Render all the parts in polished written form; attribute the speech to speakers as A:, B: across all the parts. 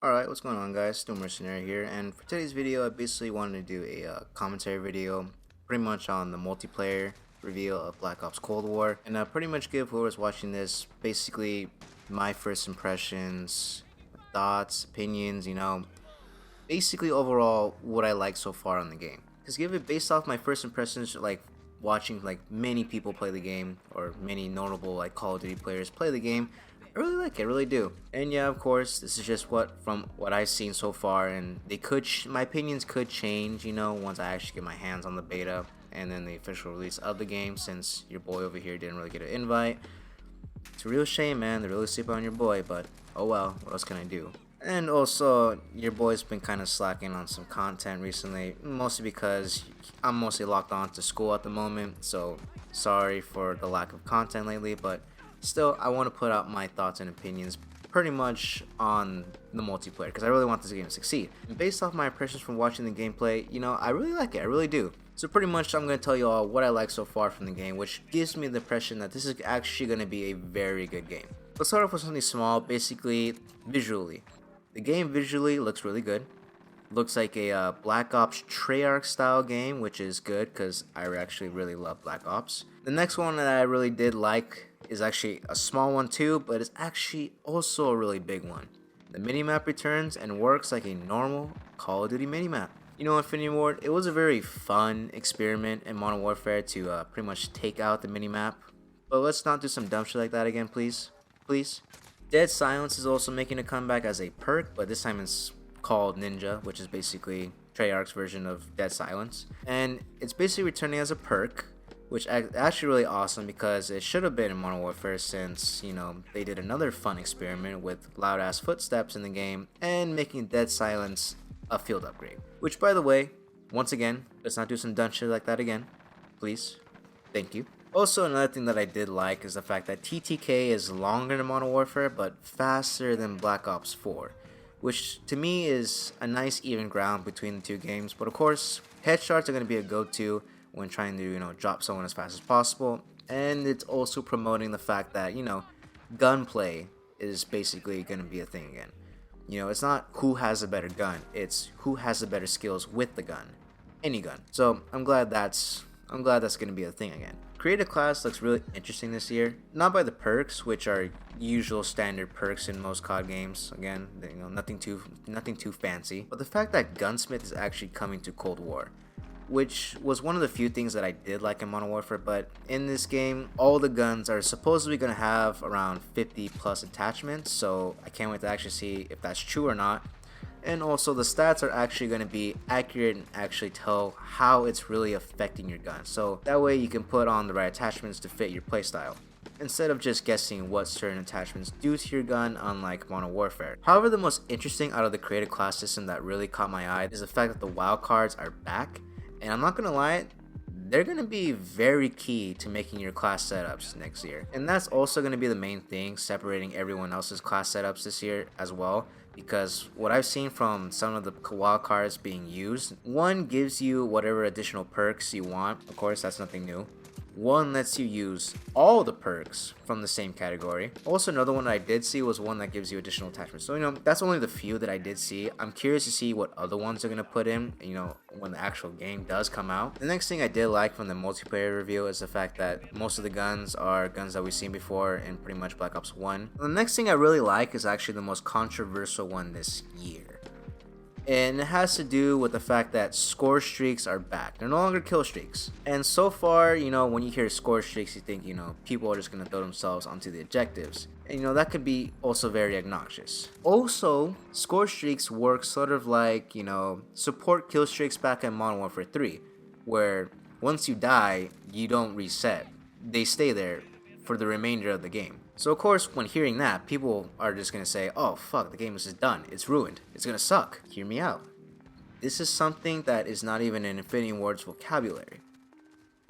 A: Alright, what's going on guys? Still Mercenary here, and for today's video I basically wanted to do a commentary video pretty much on the multiplayer reveal of Black Ops Cold War, and pretty much give whoever's watching this basically my first impressions, thoughts, opinions, basically overall what I like so far on the game. Because give it based off my first impressions, like watching like many people play the game or many notable like Call of Duty players play the game, I really like it, I really do. And yeah, of course, this is just from what I've seen so far, and they could my opinions could change, once I actually get my hands on the beta and then the official release of the game. Since your boy over here didn't really get an invite, it's a real shame, man. They really sleep on your boy, but oh well, what else can I do? And also, your boy's been kind of slacking on some content recently, mostly because I'm mostly locked on to school at the moment, so sorry for the lack of content lately, but still, I want to put out my thoughts and opinions pretty much on the multiplayer because I really want this game to succeed. And based off my impressions from watching the gameplay, I really like it, I really do. So pretty much I'm going to tell you all what I like so far from the game, which gives me the impression that this is actually going to be a very good game. Let's start off with something small, basically visually. The game visually looks really good. Looks like a Black Ops Treyarch style game, which is good because I actually really love Black Ops. The next one that I really did like is actually a small one too, but it's actually also a really big one. The minimap returns and works like a normal Call of Duty minimap. Infinity Ward, it was a very fun experiment in Modern Warfare to pretty much take out the minimap. But let's not do some dumb shit like that again, please. Please. Dead Silence is also making a comeback as a perk, but this time it's called Ninja, which is basically Treyarch's version of Dead Silence. And it's basically returning as a perk, which is actually really awesome because it should have been in Modern Warfare since, they did another fun experiment with loud ass footsteps in the game and making Dead Silence a field upgrade. Which, by the way, once again, let's not do some dumb shit like that again. Please. Thank you. Also, another thing that I did like is the fact that TTK is longer than Modern Warfare but faster than Black Ops 4, which to me is a nice even ground between the two games. But of course, headshots are going to be a go-to when trying to, drop someone as fast as possible. And it's also promoting the fact that, gunplay is basically going to be a thing again. It's not who has a better gun, it's who has the better skills with the gun. Any gun. So I'm glad that's going to be a thing again. Create a class looks really interesting this year. Not by the perks, which are usual standard perks in most COD games. Again, nothing too fancy. But the fact that Gunsmith is actually coming to Cold War, which was one of the few things that I did like in Modern Warfare. But in this game, all the guns are supposedly going to have around 50 plus attachments. So I can't wait to actually see if that's true or not. And also the stats are actually going to be accurate and actually tell how it's really affecting your gun. So that way you can put on the right attachments to fit your playstyle, instead of just guessing what certain attachments do to your gun, unlike Modern Warfare. However, the most interesting out of the creative class system that really caught my eye is the fact that the wild cards are back. And I'm not going to lie, they're going to be very key to making your class setups next year. And that's also going to be the main thing separating everyone else's class setups this year as well. Because what I've seen from some of the wild cards being used, one gives you whatever additional perks you want. Of course, that's nothing new. One lets you use all the perks from the same category. Also, another one I did see was one that gives you additional attachments. So, that's only the few that I did see. I'm curious to see what other ones they're going to put in, when the actual game does come out. The next thing I did like from the multiplayer review is the fact that most of the guns are guns that we've seen before in pretty much Black Ops 1. The next thing I really like is actually the most controversial one this year. And it has to do with the fact that score streaks are back. They're no longer kill streaks. And so far, when you hear score streaks, you think, people are just going to throw themselves onto the objectives. And, that could be also very obnoxious. Also, score streaks work sort of like, support kill streaks back in Modern Warfare 3, where once you die, you don't reset. They stay there for the remainder of the game. So of course, when hearing that, people are just going to say, oh fuck, the game is just done, it's ruined, it's going to suck. Hear me out. This is something that is not even in Infinity Ward's vocabulary.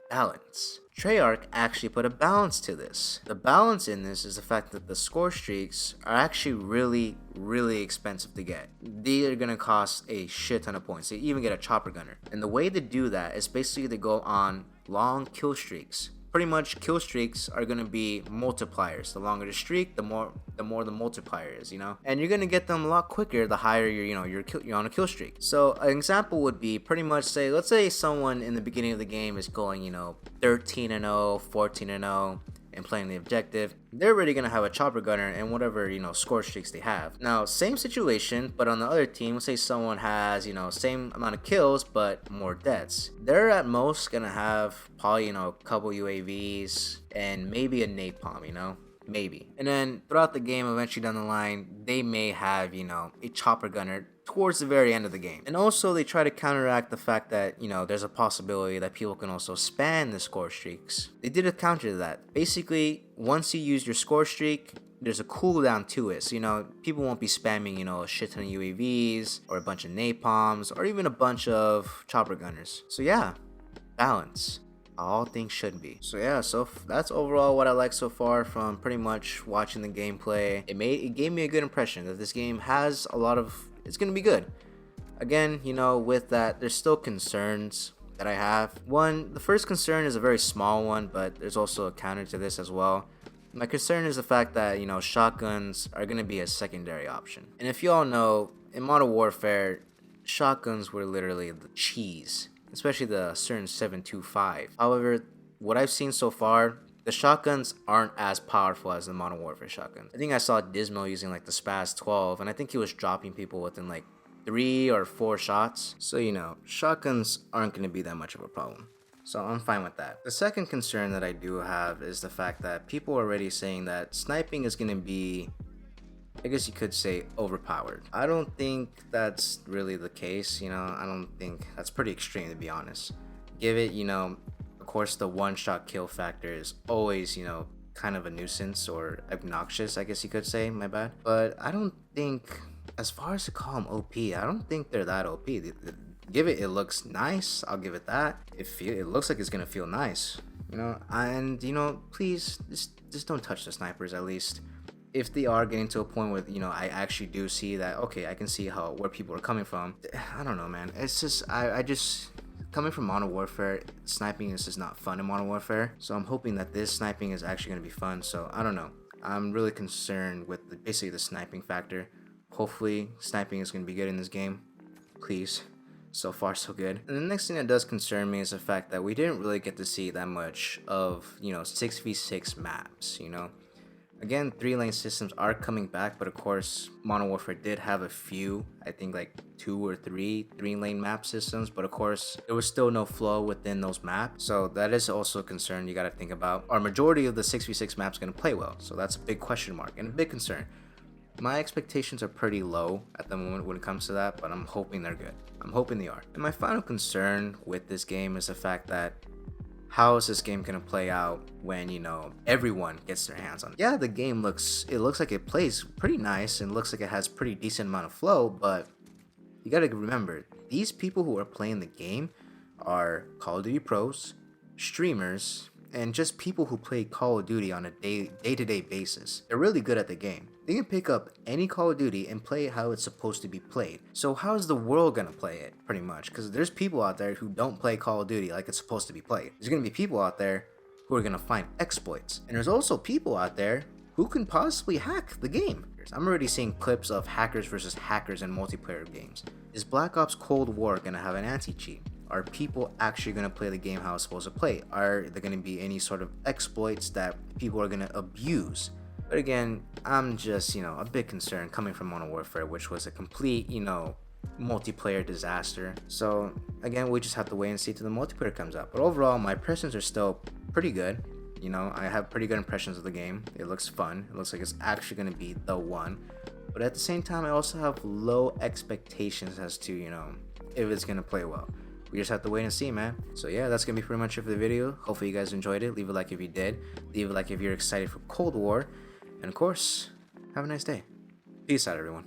A: Balance. Treyarch actually put a balance to this. The balance in this is the fact that the score streaks are actually really, really expensive to get. They are going to cost a shit ton of points. They even get a chopper gunner. And the way to do that is basically to go on long kill streaks. pretty much kill streaks are gonna be multipliers. The longer the streak, the more the multiplier is, you know. And you're gonna get them a lot quicker the higher you're on a kill streak. So an example would be pretty much say, let's say someone in the beginning of the game is going, 13-0, 14-0. And playing the objective, they're already gonna have a chopper gunner and whatever score streaks they have. Now, same situation, but on the other team, let's say someone has same amount of kills but more deaths. They're at most gonna have probably a couple UAVs and maybe a napalm, maybe. And then throughout the game, eventually down the line, they may have a chopper gunner towards the very end of the game. And also they try to counteract the fact that there's a possibility that people can also spam the score streaks. They did a counter to that. Basically, once you use your score streak, there's a cooldown to it, so people won't be spamming a shit ton of UAVs or a bunch of napalms or even a bunch of chopper gunners. So yeah, balance. All things should be. So yeah, that's overall what I like so far from pretty much watching the gameplay. It gave me a good impression that this game has a lot of, it's gonna be good. Again, with that, there's still concerns that I have. The first concern is a very small one, but there's also a counter to this as well. My concern is the fact that shotguns are gonna be a secondary option. And if you all know, in Modern Warfare, shotguns were literally the cheese, especially the certain 7.25. However, what I've seen so far, the shotguns aren't as powerful as the Modern Warfare shotguns. I think I saw Dismal using like the Spaz 12, and I think he was dropping people within like 3 or 4 shots. So shotguns aren't going to be that much of a problem. So I'm fine with that. The second concern that I do have is the fact that people are already saying that sniping is going to be, I guess you could say, overpowered. I don't think that's really the case, I don't think that's pretty extreme, to be honest. Give it, of course, the one-shot kill factor is always, kind of a nuisance or obnoxious, I guess you could say, my bad. But I don't think, as far as to call them OP, I don't think they're that OP. Give it looks nice, I'll give it that. It looks like it's gonna feel nice, and, please, just don't touch the snipers at least. If they are getting to a point where I actually do see that, okay, I can see where people are coming from. I don't know, man. It's just I just coming from Modern Warfare, sniping is just not fun in Modern Warfare. So I'm hoping that this sniping is actually gonna be fun. So I don't know. I'm really concerned with basically the sniping factor. Hopefully, sniping is gonna be good in this game. Please. So far, so good. And the next thing that does concern me is the fact that we didn't really get to see that much of 6v6 maps. Again, 3-lane systems are coming back, but of course, Modern Warfare did have a few, I think like 2 or 3 3-lane map systems, but of course, there was still no flow within those maps. So that is also a concern you gotta think about. Our majority of the 6v6 maps gonna play well, so that's a big question mark and a big concern. My expectations are pretty low at the moment when it comes to that, but I'm hoping they're good. I'm hoping they are. And my final concern with this game is the fact that how is this game gonna play out when everyone gets their hands on it? Yeah, the game looks like it plays pretty nice and looks like it has pretty decent amount of flow, but you gotta remember, these people who are playing the game are Call of Duty pros, streamers, and just people who play Call of Duty on a day-to-day basis. They're really good at the game. They can pick up any Call of Duty and play it how it's supposed to be played. So how is the world gonna play it, pretty much? Because there's people out there who don't play Call of Duty like it's supposed to be played. There's gonna be people out there who are gonna find exploits. And there's also people out there who can possibly hack the game. I'm already seeing clips of hackers versus hackers in multiplayer games. Is Black Ops Cold War gonna have an anti-cheat? Are people actually going to play the game how it's supposed to play? Are there going to be any sort of exploits that people are going to abuse? But again, I'm just, a bit concerned coming from Modern Warfare, which was a complete, multiplayer disaster. So again, we just have to wait and see till the multiplayer comes out. But overall, my impressions are still pretty good. I have pretty good impressions of the game. It looks fun. It looks like it's actually going to be the one. But at the same time, I also have low expectations as to, if it's going to play well. We just have to wait and see, man. So yeah, that's gonna be pretty much it for the video. Hopefully you guys enjoyed it. Leave a like if you did. Leave a like if you're excited for Cold War. And of course, have a nice day. Peace out, everyone.